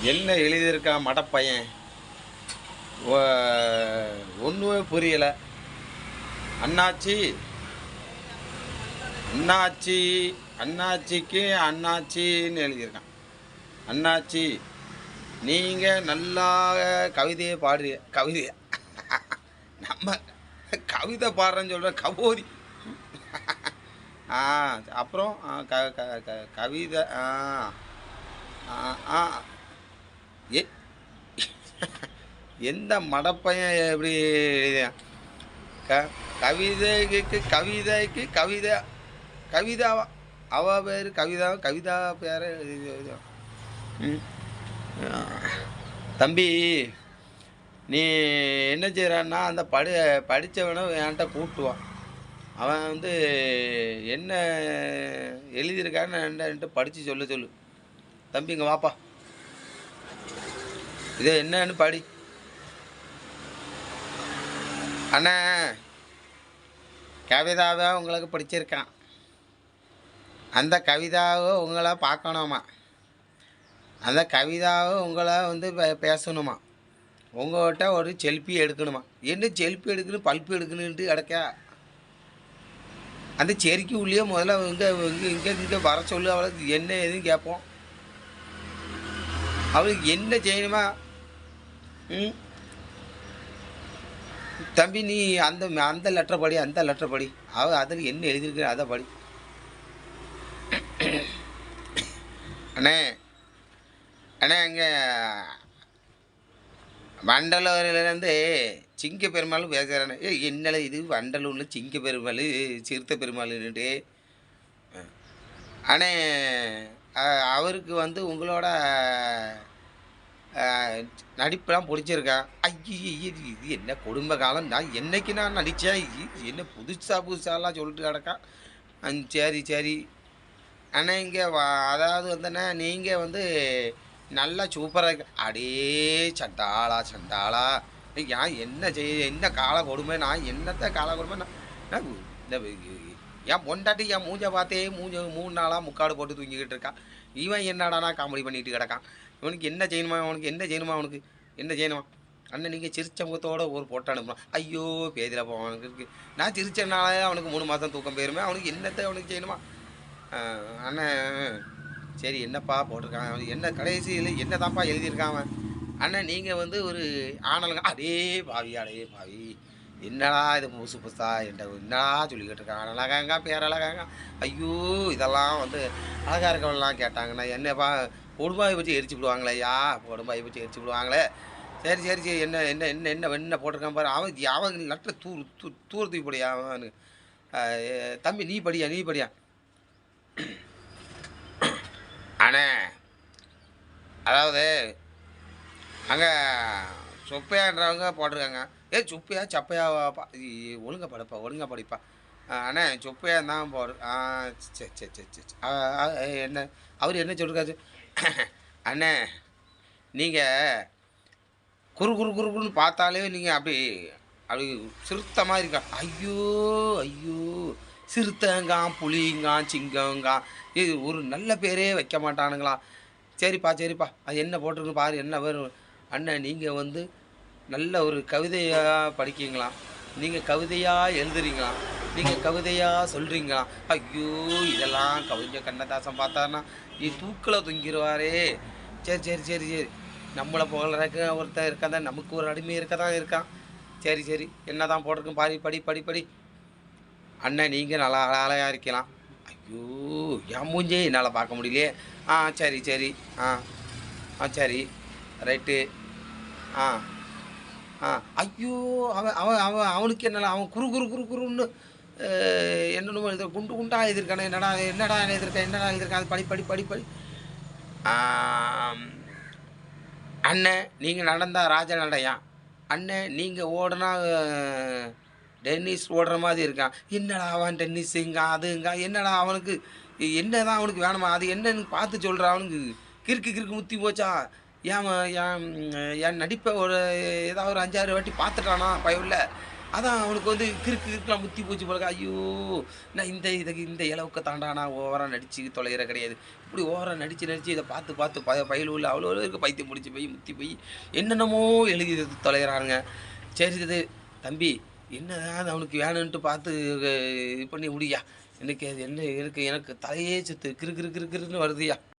என்ன எழுதியிருக்கான் மடப்பையன்? ஒன்றுமே புரியலை. அண்ணாச்சி அண்ணாச்சி அண்ணாச்சிக்கு அண்ணாச்சின்னு எழுதியிருக்கான். அண்ணாச்சி, நீங்கள் நல்லா கவிதையை பாடுறிய. கவிதையை நம்ம கவிதை பாடுறேன்னு சொல்கிற கபோதி. அப்புறம் கவிதை எ எந்த மடப்பையன் எப்படி கவிதைக்கு கவிதை கவிதாவா? அவ பேர் கவிதா, கவிதா பேர தம்பி, நீ என்ன செய்கிறான்னா அந்த படித்தவனை என்கிட்ட கூப்பிட்டுவான். அவன் வந்து என்ன எழுதியிருக்கான்னு என்கிட்ட படித்து சொல்லு. தம்பி இங்கே வாப்பா, இது என்னன்னு படி. அண்ணா, கவிதாவை உங்களுக்கு பிடிச்சிருக்கான். அந்த கவிதாவை உங்களை பார்க்கணுமா? அந்த கவிதாவை உங்களை வந்து பேசணுமா? உங்கள்கிட்ட ஒரு செல்ஃபி எடுக்கணுமா? என்ன செல்ஃபி எடுக்கணும், பல்பு எடுக்கணுன்ட்டு கிடக்கா? அந்த செரிக்கு உள்ளே முதல்ல இங்கே வர சொல்லு. அவளுக்கு என்ன எதுவும் கேட்போம். அவளுக்கு என்ன செய்யணுமா? தம்பி, நீ அந்த லெட்டர் படி, அந்த லெட்டர் படி. அதில் என்ன எழுதியிருக்க அதை படி. அண்ணே அங்கே வண்டலூர்லேருந்து சிங்க பெருமாள் பேசுகிறேண்ணே. என்னல இது வண்டலூரில் சிங்க பெருமாள், சிறுத்தை பெருமாள்னுட்டு. அண்ணே, அவருக்கு வந்து உங்களோட நடிப்பெல்லாம் பிடிச்சிருக்கேன். ஐயோ, இது என்ன கொடுமை காலம். நான் நடித்தேன். என்ன புதுசாலாம் சொல்லிட்டு கிடக்கான். சரி அண்ணா, இங்கே அதாவது வந்தண்ணே, நீங்கள் வந்து நல்லா சூப்பராக இருக்கு. அடே சண்டாளா ஏன் என்ன என்ன கால கொடுமை. நான் என்னத்த கால கொடுமை. நான் என் பொண்டாட்டி என் மூஞ்சை பார்த்தே 3 நாளாக முக்காடு போட்டு தூங்கிக்கிட்டு இருக்கான். இவன் என்னடானா காமெடி பண்ணிட்டு கிடக்கான். இவனுக்கு என்ன செய்யணுமா? அவனுக்கு என்ன செய்யணுமா? அண்ணன், நீங்கள் சிரிச்ச முகத்தோடு ஒரு போட்டோ அனுப்பலாம். ஐயோ, பேதியில் போவானுக்கு இருக்குது. நான் சிரிச்சனாலே அவனுக்கு 3 மாதம் தூக்கம் போயிருமே. அவனுக்கு என்னத்தை அவனுக்கு செய்யணுமா? அண்ணன், சரி என்னப்பா போட்டிருக்கான்? அவனுக்கு என்ன கடைசியில் என்ன தான்ப்பா எழுதியிருக்கான் அவன்? அண்ணன், நீங்கள் வந்து ஒரு ஆனலுங்க. அடே பாவி என்னடா இது புதுசா என்னடா சொல்லிக்கிட்டு இருக்கான்? அழகாங்க, பேரழகாங்க. ஐயோ, இதெல்லாம் வந்து அழகாக இருக்கவெல்லாம் கேட்டாங்கண்ணா. என்னப்பா கொடும்பாயை பற்றி எரிச்சு விடுவாங்களே? கொடும்பாயை பற்றி எரிச்சு விடுவாங்களே. சரி என்ன போட்டிருக்கான் பாரு. அவன் லெட்டரை தூரத்துக்கு படியா அவனு. தம்பி, நீ படியா. அண்ணே, அதாவது அங்கே சுப்பையான்றவங்க போட்டிருக்காங்க. சுப்பையா சப்பையாப்பா? ஒழுங்கா படிப்பா. அண்ணே, சுப்பையா தான் போடு. சரி என்ன அவர் என்ன சொல்லிருக்காரு? அண்ணே, நீங்கள் குறுன்னு பார்த்தாலே நீங்கள் அப்படி சிறுத்தமாக இருக்கா. ஐயோ, சிறுத்தைங்கான், புலிங்கான், சிங்கங்கான். இது ஒரு நல்ல பேரே வைக்க மாட்டானுங்களா? சரிப்பா அது என்ன போட்டிருக்கு பாரு, என்ன வரும். அண்ணன், நீங்கள் வந்து நல்ல ஒரு கவிதையாக படிக்கீங்களா? நீங்கள் கவிதையாக எழுதுறீங்களா? நீங்கள் கவிதையாக சொல்கிறீங்களா? ஐயோ, இதெல்லாம் கவிஞர் கண்ணதாசன் பார்த்தாருன்னா தூக்கில் தொங்கிடுவாரே. சரி நம்மளை புகழறக்கு ஒருத்தர் இருக்காதான், நமக்கு ஒரு அடிமை இருக்கான். சரி என்ன தான் போட்டிருக்கும் படி. அண்ணன், நீங்கள் நல்லா அழகாக இருக்கலாம். ஐயோ, என் மூஞ்சே என்னால் பார்க்க முடியலையே. சரி சரி ரைட்டு. ஐயோ, அவனுக்கு என்னடா, அவன் குறுன்னு என்னென்னமோ எழுத குண்டாக எழுதியிருக்கானே. என்னடா எழுதியிருக்கான்? அது படி. அண்ணன், நீங்கள் நடந்தா ராஜா நடையா? அண்ணன், நீங்கள் ஓடுனா டென்னிஸ் ஓடுற மாதிரி இருக்கான். என்னடா அவன் டென்னிஸுங்க அதுங்க? என்னடா அவனுக்கு என்னதான் அவனுக்கு வேணுமா? அது என்னன்னு பார்த்து சொல்கிறான். அவனுக்கு கிறுக்கு முத்தி போச்சா? என் நடிப்பை ஏதாவது ஒரு 5-6 வாட்டி பார்த்துட்டானா பயவில்? அதான் அவனுக்கு வந்து கிறுக்கு கிறுக்குலாம் முத்தி போச்சு போல. ஐயோ! நான் இந்த அளவுக்கு தாண்டா நான் ஓவரா நடிச்சு தொலையிற கிடையாது. இப்படி ஓவரா நடிச்சு நடிச்சு இத பார்த்து பார்த்து பயலுவுல அவ்வளோ இருக்கு பைத்தியம் முடிச்சு போய் முத்தி போய் என்னென்னமோ எழுதி தொலையிறானுங்க. சரி இது தம்பி என்னதான் அவனுக்கு வேணுன்ட்டு பார்த்து இது பண்ணி முடியா. எனக்கு அது என்ன எனக்கு எனக்கு தலையே சுத்து கிறு கிறு கிறு கிறுன்னு வருதுய்யா.